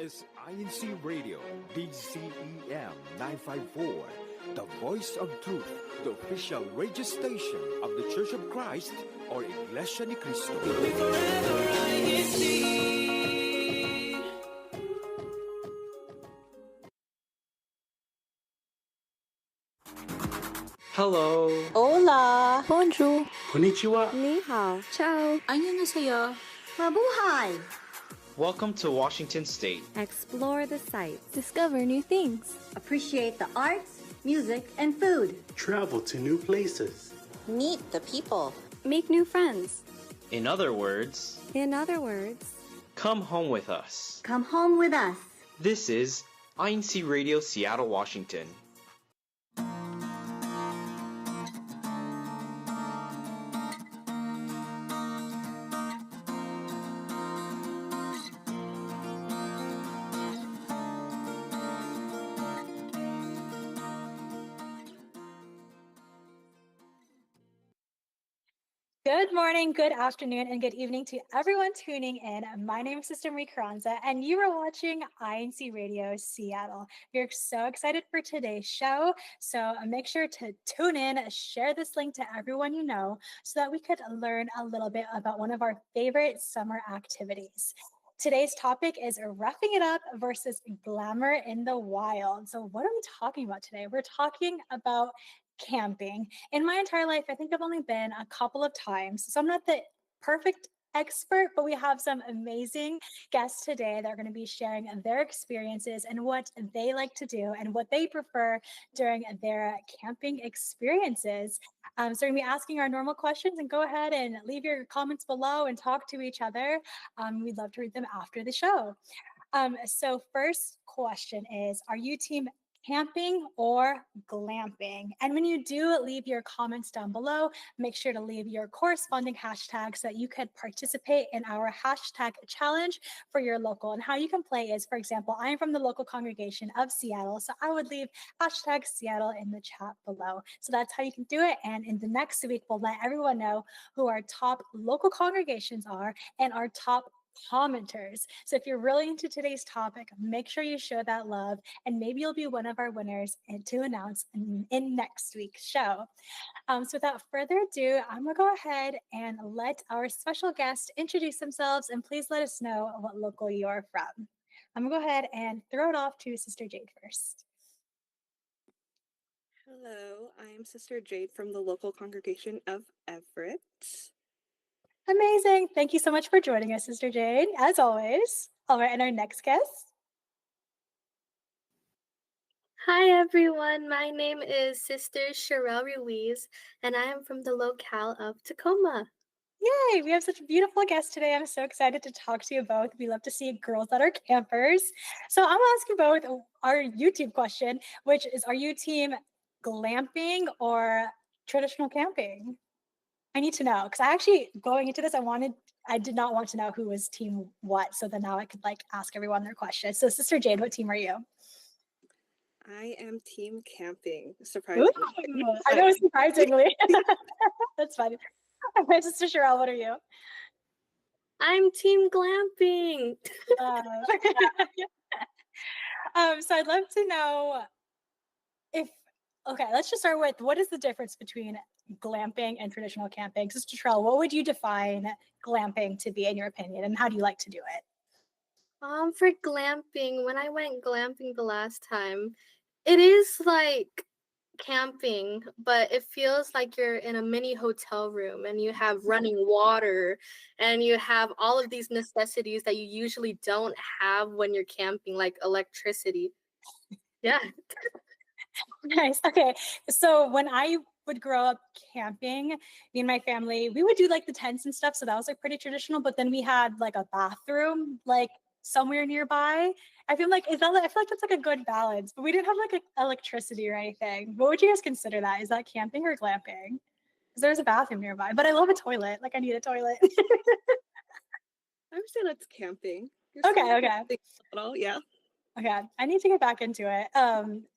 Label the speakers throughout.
Speaker 1: is INCRadio DCEM 954, the voice of truth, the official radio station of the Church of Christ or Iglesianicristo.
Speaker 2: Hello.
Speaker 3: Hola.
Speaker 4: Bonjour.
Speaker 2: Konnichiwa.
Speaker 3: Ni hao.
Speaker 4: Ciao.
Speaker 5: 안녕하세요.
Speaker 3: Mabuhay.
Speaker 2: Welcome to Washington State.
Speaker 3: Explore the sights.
Speaker 4: Discover new things.
Speaker 3: Appreciate the arts, music, and food.
Speaker 6: Travel to new places.
Speaker 3: Meet the people.
Speaker 4: Make new friends.
Speaker 2: In other words, come home with us.
Speaker 3: Come home with us.
Speaker 2: This is INCRadio Seattle, Washington.
Speaker 7: Good morning, good afternoon, and good evening to everyone tuning in. My name is Sister Marie Carranza, and you are watching INCRadio Seattle. We're so excited for today's show, so make sure to tune in, share this link to everyone you know, so that we could learn a little bit about one of our favorite summer activities. Today's topic is roughing it up versus glamour in the wild. So what are we talking about today? We're talking about camping. In my entire life, I think I've only been a couple of times, so I'm not the perfect expert, but we have some amazing guests today that are going to be sharing their experiences and what they like to do and what they prefer during their camping experiences. So we're going to be asking our normal questions, and go ahead and leave your comments below and talk to each other. We'd love to read them after the show. So first question is, are you team camping or glamping? And when you do leave your comments down below, make sure to leave your corresponding hashtags so that you could participate in our hashtag challenge for your local. And how you can play is, for example, I am from the local congregation of Seattle, so I would leave hashtag Seattle in the chat below. So that's how you can do it. And in the next week, we'll let everyone know who our top local congregations are and our top commenters. So if you're really into today's topic, make sure you show that love, and maybe you'll be one of our winners and to announce in next week's show. So without further ado, I'm gonna go ahead and let our special guest introduce themselves, and please let us know what local you're from. I'm gonna go ahead and throw it off to Sister Jade first.
Speaker 8: Hello, I am Sister Jade from the local congregation of Everett.
Speaker 7: Amazing. Thank you so much for joining us, Sister Jade, as always. All right, and our next guest.
Speaker 4: Hi, everyone. My name is Sister Sherelle Ruiz, and I am from the locale of Tacoma.
Speaker 7: Yay, we have such a beautiful guest today. I'm so excited to talk to you both. We love to see girls that are campers. So I'm asking both our YouTube question, which is, are you team glamping or traditional camping? I need to know, because I actually, going into this, I did not want to know who was team what, so then now I could ask everyone their questions. So Sister Jade, what team are you?
Speaker 8: I am team camping, surprisingly.
Speaker 7: Ooh, I know, surprisingly. That's funny. Okay, Sister Sherelle, what are you?
Speaker 4: I'm team glamping.
Speaker 7: So I'd love to know let's just start with, what is the difference between glamping and traditional camping? Sister Sherelle, what would you define glamping to be in your opinion, and how do you like to do it?
Speaker 4: For glamping, when I went glamping the last time, it is like camping, but it feels like you're in a mini hotel room and you have running water and you have all of these necessities that you usually don't have when you're camping, like electricity. Yeah.
Speaker 7: Nice. Okay. So when I would grow up camping, me and my family, we would do the tents and stuff. So that was pretty traditional. But then we had a bathroom somewhere nearby. I feel like that's a good balance. But we didn't have electricity or anything. What would you guys consider that? Is that camping or glamping? Because there's a bathroom nearby. But I love a toilet. I need a toilet.
Speaker 8: I would say that's camping.
Speaker 7: Okay.
Speaker 8: Yeah.
Speaker 7: Okay, I need to get back into it.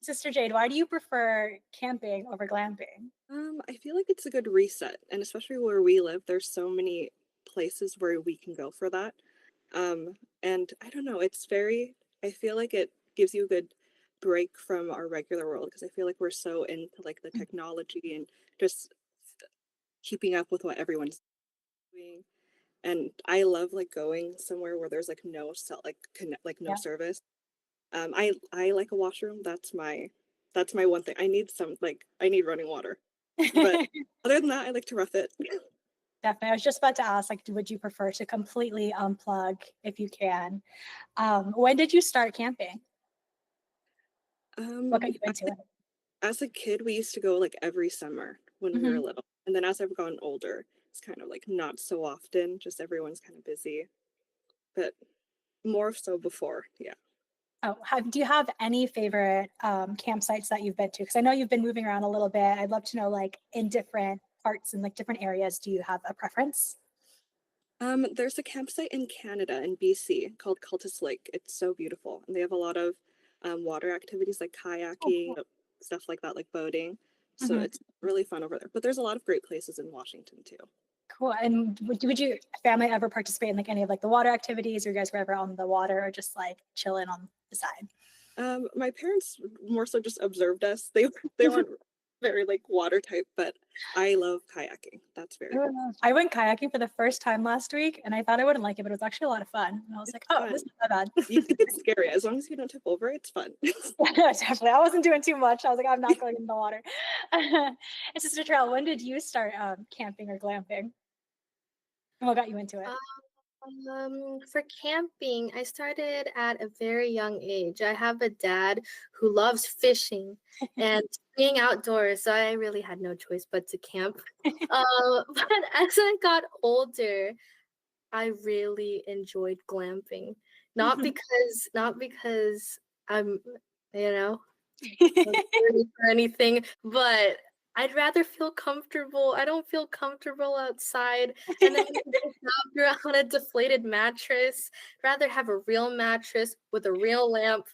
Speaker 7: Sister Jade, why do you prefer camping over glamping?
Speaker 8: I feel like it's a good reset, and especially where we live, there's so many places where we can go for that. And I don't know, it's very I feel like it gives you a good break from our regular world because I feel like we're so into like the technology and just keeping up with what everyone's doing. And I love like going somewhere where there's like no cell, like connect, like no
Speaker 7: Yeah.
Speaker 8: service. I like a washroom. That's my one thing. I need running water. But other than that, I like to rough it.
Speaker 7: Definitely. I was just about to ask, like, would you prefer to completely unplug if you can? When did you start camping? What got you into it?
Speaker 8: As a kid, we used to go like every summer when we were
Speaker 7: Mhm.
Speaker 8: little. And then as I've gotten older, it's kind of like not so often, just everyone's kind of busy. But more so before, yeah.
Speaker 7: Oh, do you have any favorite campsites that you've been to? Because I know you've been moving around a little bit. I'd love to know, like, in different parts and like different areas, do you have a preference?
Speaker 8: There's a campsite in Canada, in BC, called Cultus Lake. It's so beautiful. And they have a lot of water activities like
Speaker 7: Oh,
Speaker 8: kayaking,
Speaker 7: cool.
Speaker 8: stuff like that, like boating. So
Speaker 7: Mhm.
Speaker 8: it's really fun over there. But there's a lot of great places in Washington too.
Speaker 7: Cool. And would your family ever participate in like any of like the water activities, or you guys were ever on the water or just like chilling on the side?
Speaker 8: My parents more so just observed us. They weren't very like water type, but I love kayaking. That's very cool.
Speaker 7: I went kayaking for the first time last week and I thought I wouldn't like it, but it was actually a lot of fun. And I was like, oh,
Speaker 8: Fun.
Speaker 7: this is not bad.
Speaker 8: You think it's scary. As long as you don't tip over, it's fun.
Speaker 7: Definitely. I wasn't doing too much. I was like, I'm not going in the water. And Sister Trail, when did you start camping or glamping? And what got you into it?
Speaker 4: For camping, I started at a very young age. I have a dad who loves fishing and being outdoors, so I really had no choice but to camp. But as I got older, I really enjoyed glamping. Not because I'm, you know, or anything, but I'd rather feel comfortable. I don't feel comfortable outside. And then you're on a deflated mattress. I'd rather have a real mattress with a real lamp,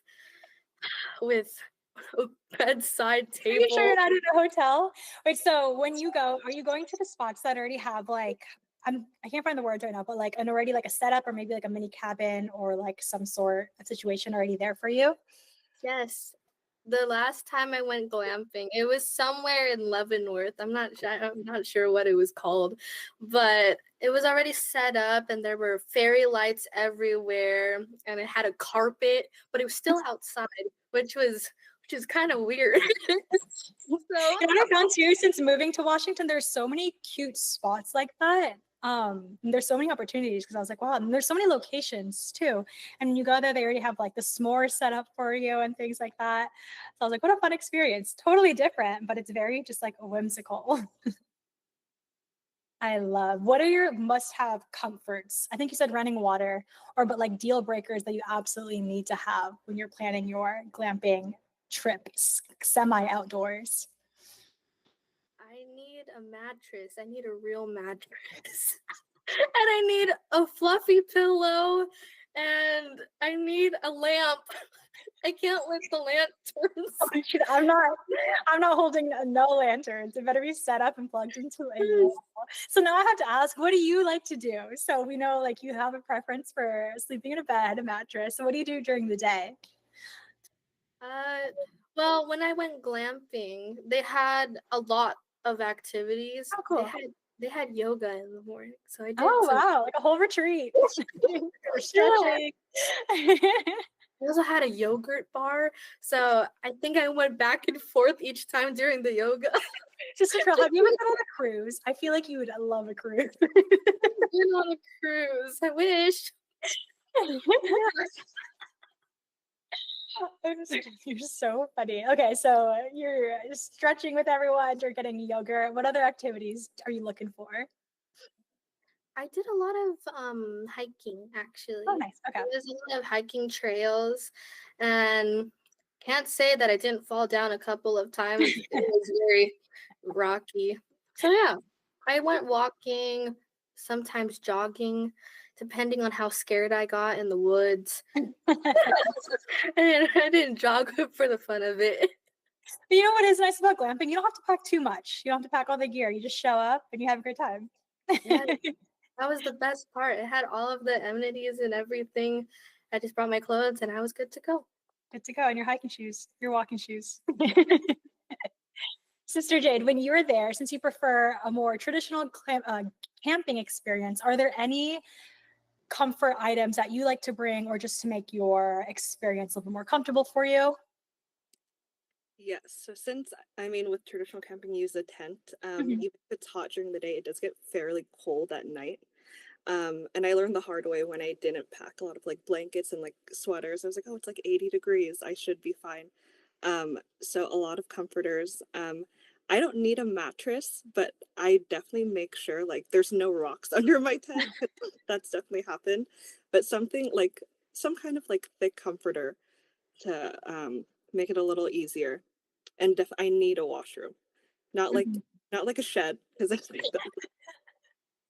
Speaker 4: with a bedside
Speaker 7: Are you sure
Speaker 4: table.
Speaker 7: you're not in a hotel? Wait, so when you go, are you going to the spots that already have like I can't find the words right now, but like already like a setup or maybe like a mini cabin or like some sort of situation already there for you?
Speaker 4: Yes. The last time I went glamping, it was somewhere in Leavenworth. I'm not sure what it was called, but it was already set up and there were fairy lights everywhere and it had a carpet, but it was still outside, which is kind of weird. So
Speaker 7: You know what I found too, since moving to Washington, there's so many cute spots like that. And there's so many opportunities because I was like, wow, and there's so many locations too. And when you go there, they already have like the s'more set up for you and things like that. So I was like, what a fun experience. Totally different, but it's very just like whimsical. I love. What are your must-have comforts? I think you said running water, but like deal breakers that you absolutely need to have when you're planning your glamping trips, semi-outdoors.
Speaker 4: I need a mattress. I need a real mattress. And I need a fluffy pillow and I need a lamp. I can't let the lanterns.
Speaker 7: Oh, shoot, I'm not holding no lanterns. It better be set up and plugged into a wall. So now I have to ask, what do you like to do? So we know like you have a preference for sleeping in a bed, a mattress. So what do you do during the day?
Speaker 4: Well, when I went glamping, they had a lot of activities.
Speaker 7: Oh, cool.
Speaker 4: They had yoga in the morning, so I did.
Speaker 7: Oh, wow, like a whole retreat. Or stretching.
Speaker 4: I also had a yogurt bar, so I think I went back and forth each time during the yoga.
Speaker 7: Just have you ever been on a cruise? I feel like you would love a cruise.
Speaker 4: Been on a cruise. I wish.
Speaker 7: You're so funny. Okay, so you're stretching with everyone, you're getting yogurt. What other activities are you looking for?
Speaker 4: I did a lot of hiking actually.
Speaker 7: Oh, nice. Okay.
Speaker 4: There's a lot of hiking trails, and can't say that I didn't fall down a couple of times. It was very rocky. So yeah, I went walking, sometimes jogging, depending on how scared I got in the woods. I didn't jog for the fun of it.
Speaker 7: But you know what is nice about glamping? You don't have to pack too much. You don't have to pack all the gear. You just show up and you have a great time.
Speaker 4: Yeah, that was the best part. It had all of the amenities and everything. I just brought my clothes and I was good to go.
Speaker 7: Good to go. And your hiking shoes, your walking shoes. Sister Jade, when you were there, since you prefer a more traditional camping experience, are there any comfort items that you like to bring or just to make your experience a little bit more comfortable for you?
Speaker 8: Yes. So since, with traditional camping, you use a tent.
Speaker 7: Mhm.
Speaker 8: Even if it's hot during the day, it does get fairly cold at night. And I learned the hard way when I didn't pack a lot of like blankets and like sweaters. I was like, oh, it's like 80 degrees. I should be fine. So a lot of comforters. I don't need a mattress, but I definitely make sure like there's no rocks under my tent. That's definitely happened. But something like some kind of like thick comforter to make it a little easier. And I need a washroom, not like
Speaker 7: Mhm.
Speaker 8: not like a shed, because I think that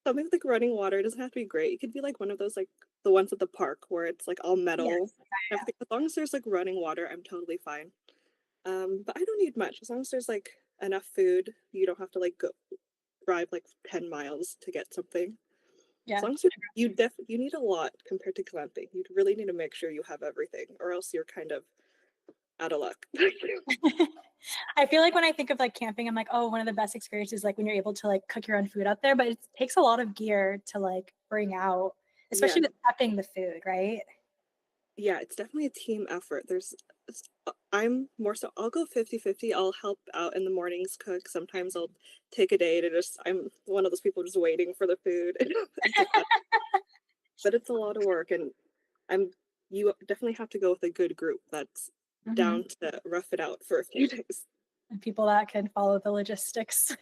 Speaker 8: something with like running water doesn't have to be great. It could be like one of those like the ones at the park where it's like all metal.
Speaker 7: Yes.
Speaker 8: Everything. As long as there's like running water, I'm totally fine. But I don't need much. As long as there's like enough food, you don't have to like go drive like 10 miles to get something. As
Speaker 7: Yeah.
Speaker 8: long as you need a lot compared to glamping. You really need to make sure you have everything, or else you're kind of out of luck.
Speaker 7: I feel like when I think of like camping, I'm like, oh, one of the best experiences like when you're able to like cook your own food out there, but it takes a lot of gear to like bring out, especially with prepping the food, right?
Speaker 8: Yeah, it's definitely a team effort. I'm more so, I'll go 50-50. I'll help out in the mornings cook. Sometimes I'll take a day to I'm one of those people just waiting for the food. But it's a lot of work, and you definitely have to go with a good group that's down to rough it out for a few days.
Speaker 7: And people that can follow the logistics.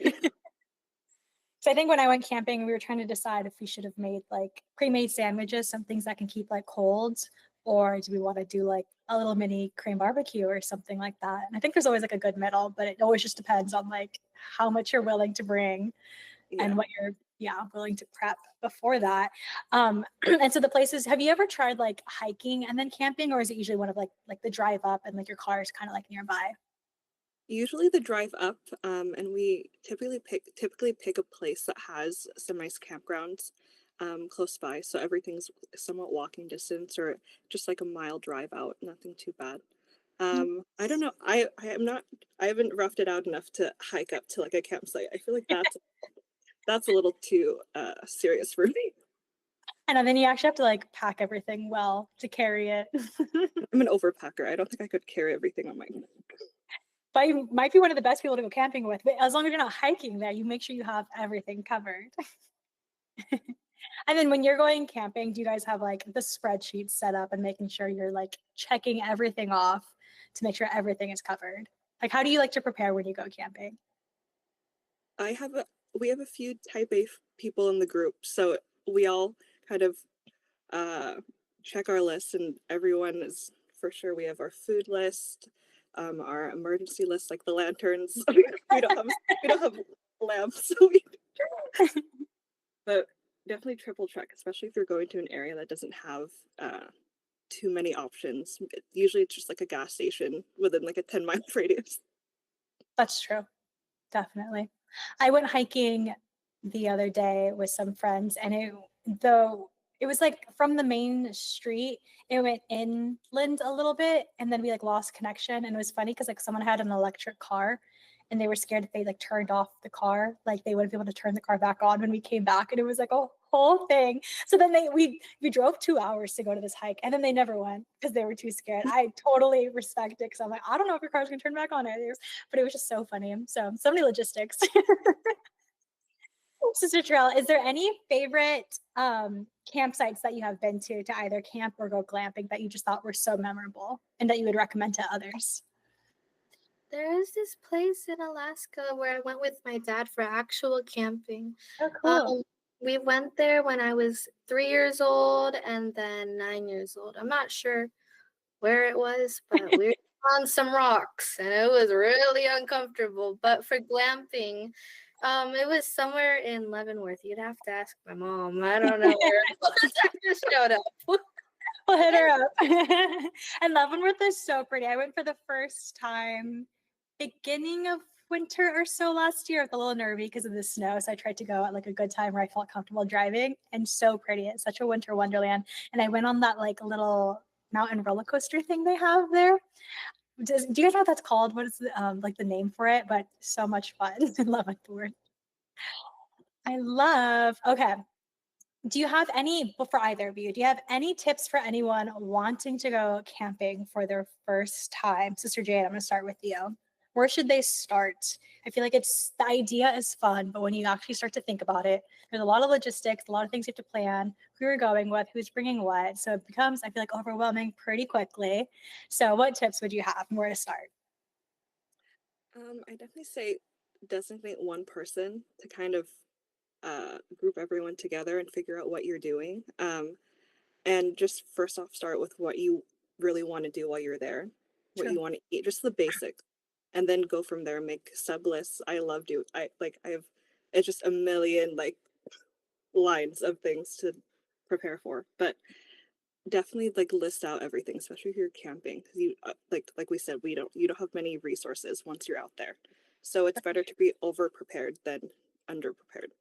Speaker 7: So I think when I went camping, we were trying to decide if we should have made like pre-made sandwiches, some things that can keep like cold, or do we want to do like a little mini Korean barbecue or something like that? And I think there's always like a good middle, but it always just depends on like how much you're willing to bring and what you're willing to prep before that. And so the places, have you ever tried like hiking and then camping, or is it usually one of like the drive up and like your car is kind of like nearby?
Speaker 8: Usually the drive up, and we typically pick a place that has some nice campgrounds close by, so everything's somewhat walking distance or just like a mile drive out, nothing too bad. I don't know. I haven't roughed it out enough to hike up to like a campsite. I feel like that's a little too serious for me.
Speaker 7: And then you actually have to like pack everything well to carry it.
Speaker 8: I'm an overpacker. I don't think I could carry everything on my own.
Speaker 7: But you might be one of the best people to go camping with. But as long as you're not hiking there, you make sure you have everything covered. And then when you're going camping, do you guys have like the spreadsheet set up and making sure you're like checking everything off to make sure everything is covered? Like, how do you like to prepare when you go camping?
Speaker 8: We have a few type A people in the group, so we all kind of check our list, and everyone is for sure. We have our food list, our emergency list, like the lanterns. we don't have lamps, so but definitely triple check, especially if you're going to an area that doesn't have too many options. Usually it's just like a gas station within like a 10-mile radius.
Speaker 7: That's true. Definitely. I went hiking the other day with some friends, and it was like from the main street, it went inland a little bit, and then we like lost connection. And it was funny because like someone had an electric car and they were scared if they like turned off the car, like they wouldn't be able to turn the car back on when we came back. And it was like a whole thing. So then we drove 2 hours to go to this hike, and then they never went because they were too scared. I totally respect it, because I'm like, I don't know if your car's gonna turn back on either. But it was just so funny. So many logistics. Sister Terrell, is there any favorite campsites that you have been to either camp or go glamping that you just thought were so memorable and that you would recommend to others?
Speaker 4: There is this place in Alaska where I went with my dad for actual camping.
Speaker 7: Oh, cool.
Speaker 4: We went there when I was 3 years old and then 9 years old. I'm not sure where it was, but we were on some rocks and it was really uncomfortable. But for glamping, it was somewhere in Leavenworth. You'd have to ask my mom. I don't know where it was. I just showed up.
Speaker 7: We'll hit her up. And Leavenworth is so pretty. I went for the first time beginning of winter or so last year. I was a little nervy because of the snow, so I tried to go at like a good time where I felt comfortable driving. And so pretty. It's such a winter wonderland. And I went on that like little mountain roller coaster thing they have there. Do you guys know what that's called? What is like the name for it? But so much fun. I love it. The word. Okay. Do you have any, well, for either of you, do you have any tips for anyone wanting to go camping for their first time? Sister Jade, I'm going to start with you. Where should they start? I feel like the idea is fun, but when you actually start to think about it, there's a lot of logistics, a lot of things you have to plan, who you're going with, who's bringing what. So it becomes, I feel like, overwhelming pretty quickly. So what tips would you have and where to start?
Speaker 8: I definitely say designate one person to kind of group everyone together and figure out what you're doing. And just first off, start with what you really want to do while you're there, what you want to eat, just the basics, and then go from there. Make sub lists. I have it's just a million like lines of things to prepare for, but definitely like list out everything, especially if you're camping, because you like we said, you don't have many resources once you're out there, so it's better to be over prepared than under prepared.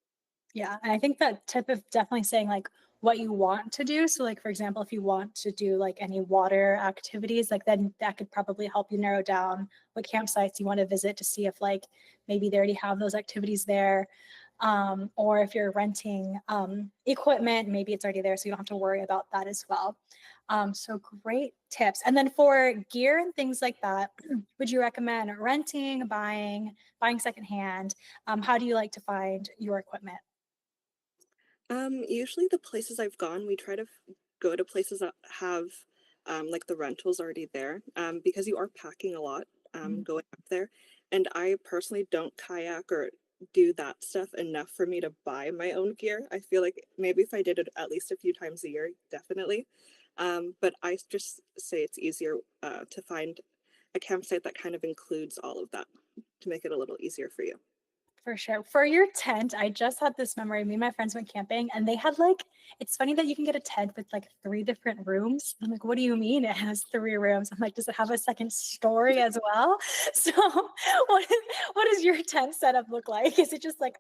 Speaker 7: Yeah, and I think that tip of definitely saying like what you want to do. So like, for example, if you want to do like any water activities, like then that could probably help you narrow down what campsites you want to visit to see if like maybe they already have those activities there. Or if you're renting equipment, maybe it's already there, so you don't have to worry about that as well. So great tips. And then for gear and things like that, would you recommend renting, buying secondhand? How do you like to find your equipment?
Speaker 8: Usually the places I've gone, we try to go to places that have like the rentals already there, because you are packing a lot going up there. And I personally don't kayak or do that stuff enough for me to buy my own gear. I feel like maybe if I did it at least a few times a year, definitely. But I just say it's easier to find a campsite that kind of includes all of that to make it a little easier for you.
Speaker 7: For sure. For your tent, I just had this memory. Me and my friends went camping and they had like, it's funny that you can get a tent with like 3 different rooms. I'm like, what do you mean it has 3 rooms? I'm like, does it have a second story as well? So what does your tent setup look like? Is it just like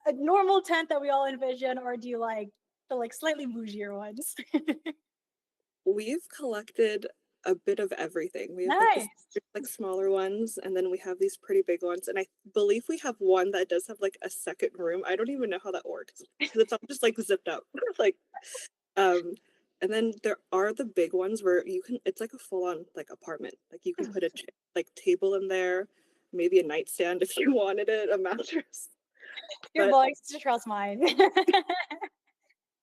Speaker 7: a normal tent that we all envision, or do you like the like slightly bougier ones?
Speaker 8: We've collected a bit of everything. We have
Speaker 7: Nice.
Speaker 8: like smaller ones, and then we have these pretty big ones. And I believe we have one that does have like a second room. I don't even know how that works because it's all just like zipped up. Like, and then there are the big ones where you can. It's like a full-on like apartment. Like you can put a like table in there, maybe a nightstand if you wanted it, a mattress.
Speaker 7: Your voice to trust mine.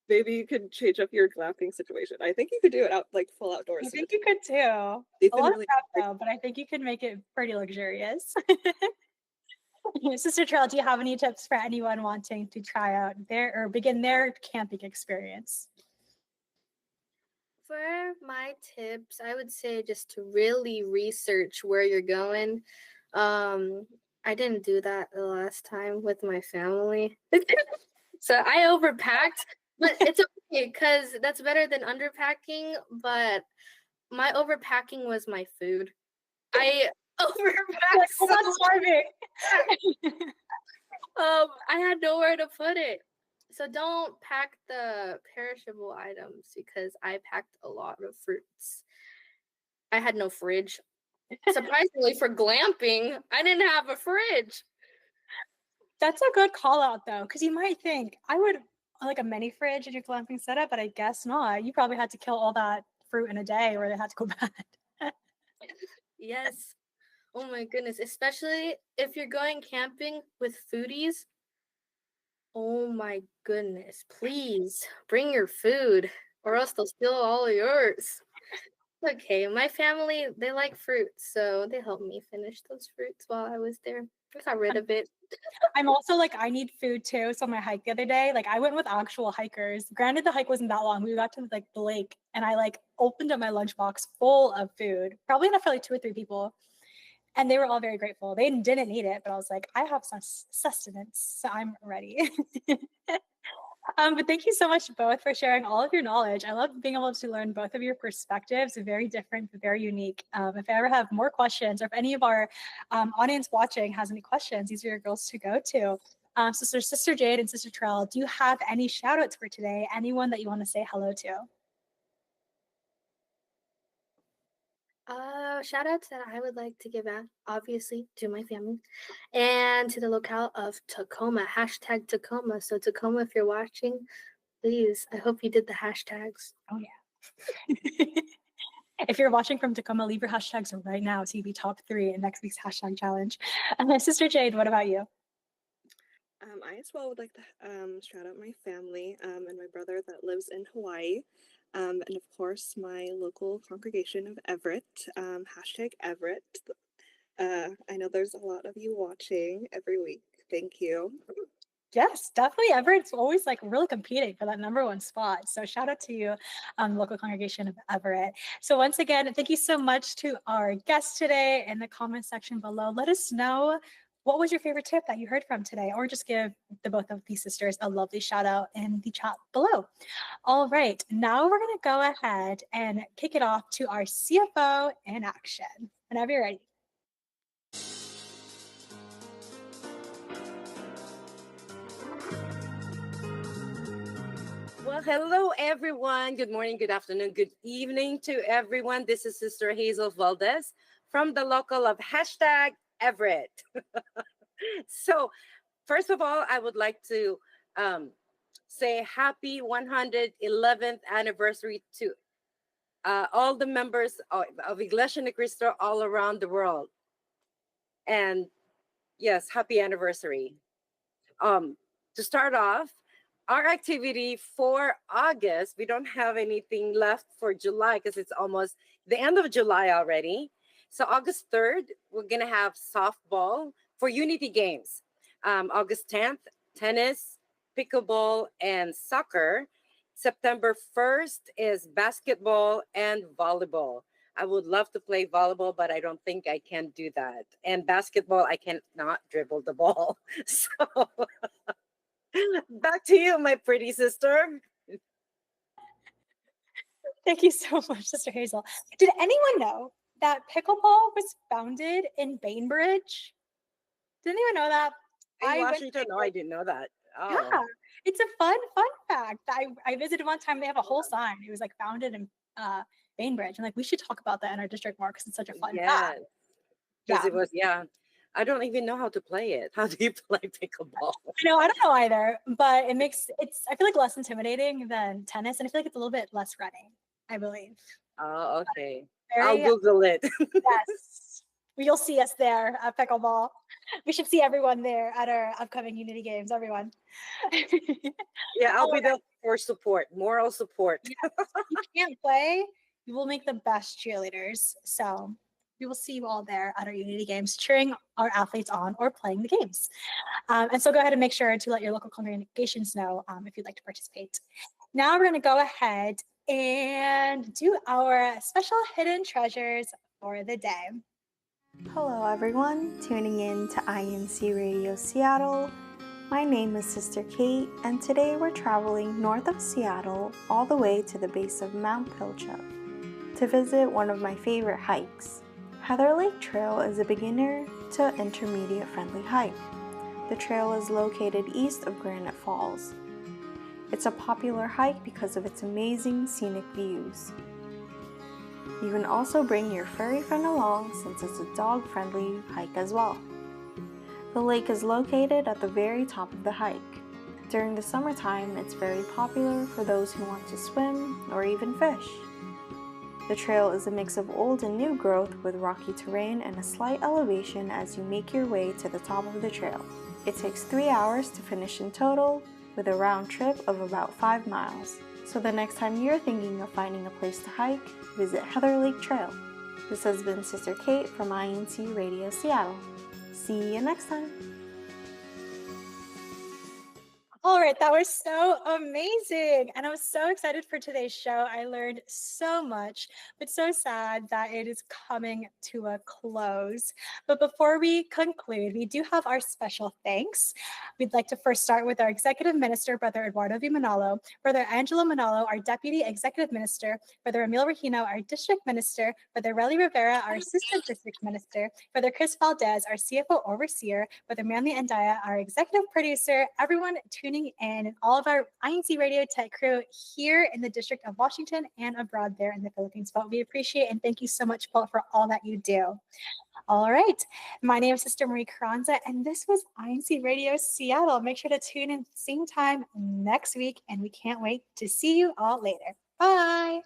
Speaker 8: Maybe you could change up your glamping situation. I think you could do it out like full outdoors.
Speaker 7: I think you could too. A lot of crap though, but I think you could make it pretty luxurious. Sister Trail, do you have any tips for anyone wanting to try out or begin their camping experience?
Speaker 4: For my tips, I would say just to really research where you're going. I didn't do that the last time with my family. So I overpacked, but it's okay because that's better than underpacking. But my overpacking was my food. I overpacked. So I had nowhere to put it. So don't pack the perishable items because I packed a lot of fruits. I had no fridge. Surprisingly, for glamping, I didn't have a fridge.
Speaker 7: That's a good call out though, because you might think I would like a mini fridge in your glamping setup, but I guess not. You probably had to kill all that fruit in a day or they had to go bad.
Speaker 4: Yes. Oh my goodness. Especially if you're going camping with foodies. Oh my goodness. Please bring your food or else they'll steal all of yours. Okay, my family, they like fruits, so they helped me finish those fruits while I was there. I got rid of it.
Speaker 7: I'm also like, I need food too. So on my hike the other day, like I went with actual hikers. Granted, the hike wasn't that long. We got to like the lake and I like opened up my lunchbox full of food, probably enough for like 2 or 3 people. And they were all very grateful. They didn't need it, but I was like, I have some sustenance, so I'm ready. But thank you so much both for sharing all of your knowledge. I love being able to learn both of your perspectives, very different, but very unique. If I ever have more questions, or if any of our audience watching has any questions, these are your girls to go to. So Sister Jade and Sister Trell, do you have any shout outs for today? Anyone that you want to say hello to?
Speaker 4: Shout outs that I would like to give out, obviously, to my family and to the locale of Tacoma, hashtag Tacoma. So, Tacoma, if you're watching, please, I hope you did the hashtags.
Speaker 7: Oh, yeah. If you're watching from Tacoma, leave your hashtags right now so you be top 3 in next week's hashtag challenge. Sister Jade, what about you?
Speaker 8: I as well would like to shout out my family and my brother that lives in Hawaii. And of course, my local congregation of Everett, hashtag Everett. I know there's a lot of you watching every week. Thank you.
Speaker 7: Yes, definitely. Everett's always like really competing for that #1 spot. So shout out to you, local congregation of Everett. So once again, thank you so much to our guests today in the comment section below. Let us know what was your favorite tip that you heard from today, or just give the both of these sisters a lovely shout out in the chat below. All right, now we're going to go ahead and kick it off to our CFO in action. Whenever you're ready.
Speaker 5: Well, hello, everyone. Good morning, good afternoon, good evening to everyone. This is Sister Hazel Valdez from the local of hashtag Everett. So, first of all, I would like to say happy 111th anniversary to all the members of Iglesianicristo all around the world. And yes, happy anniversary. To start off, our activity for August, we don't have anything left for July because it's almost the end of July already. So August 3rd, we're going to have softball for Unity Games. August 10th, tennis, pickleball, and soccer. September 1st is basketball and volleyball. I would love to play volleyball, but I don't think I can do that. And basketball, I cannot dribble the ball. So back to you, my pretty sister.
Speaker 7: Thank you so much, Sister Hazel. Did anyone know that pickleball was founded in Bainbridge? Did anyone know that?
Speaker 5: In Washington? No, I didn't know that. Oh.
Speaker 7: Yeah, it's a fun fact. I visited one time. They have a whole sign. It was like founded in Bainbridge. I'm like, we should talk about that in our district more because it's such a fun fact.
Speaker 5: Because it was, I don't even know how to play it. How do you play pickleball?
Speaker 7: I don't know either, but I feel like less intimidating than tennis, and I feel like it's a little bit less running, I believe.
Speaker 5: Oh, okay. I'll Google it.
Speaker 7: Yes. You'll see us there at pickleball. We should see everyone there at our upcoming Unity Games, everyone.
Speaker 5: Yeah, I'll be there for support, moral support.
Speaker 7: Yes. If you can't play, you will make the best cheerleaders. So we will see you all there at our Unity Games, cheering our athletes on or playing the games. And so go ahead and make sure to let your local congregations know if you'd like to participate. Now we're going to go ahead and do our special hidden treasures for the day.
Speaker 9: Hello everyone, tuning in to INCRadio Seattle. My name is Sister Kate, and today we're traveling north of Seattle all the way to the base of Mount Pilchuck to visit one of my favorite hikes. Heather Lake Trail is a beginner to intermediate friendly hike. The trail is located east of Granite Falls. It's a popular hike because of its amazing scenic views. You can also bring your furry friend along since it's a dog-friendly hike as well. The lake is located at the very top of the hike. During the summertime, it's very popular for those who want to swim or even fish. The trail is a mix of old and new growth with rocky terrain and a slight elevation as you make your way to the top of the trail. It takes 3 hours to finish in total, with a round trip of about 5 miles. So the next time you're thinking of finding a place to hike, visit Heather Lake Trail. This has been Sister Kate from INCRadio Seattle. See you next time.
Speaker 7: All right, that was so amazing. And I was so excited for today's show. I learned so much, but so sad that it is coming to a close. But before we conclude, we do have our special thanks. We'd like to first start with our Executive Minister, Brother Eduardo V. Manalo, Brother Angelo Manalo, our Deputy Executive Minister, Brother Emil Regino, our District Minister, Brother Relly Rivera, our Assistant District Minister, Brother Chris Valdez, our CFO Overseer, Brother Manly Andaya, our Executive Producer, everyone tuning tuning in, and all of our INC Radio Tech crew here in the District of Washington and abroad there in the Philippines. But we appreciate and thank you so much, Paul, for all that you do. All right. My name is Sister Marie Carranza, and this was INC Radio Seattle. Make sure to tune in same time next week, and we can't wait to see you all later. Bye.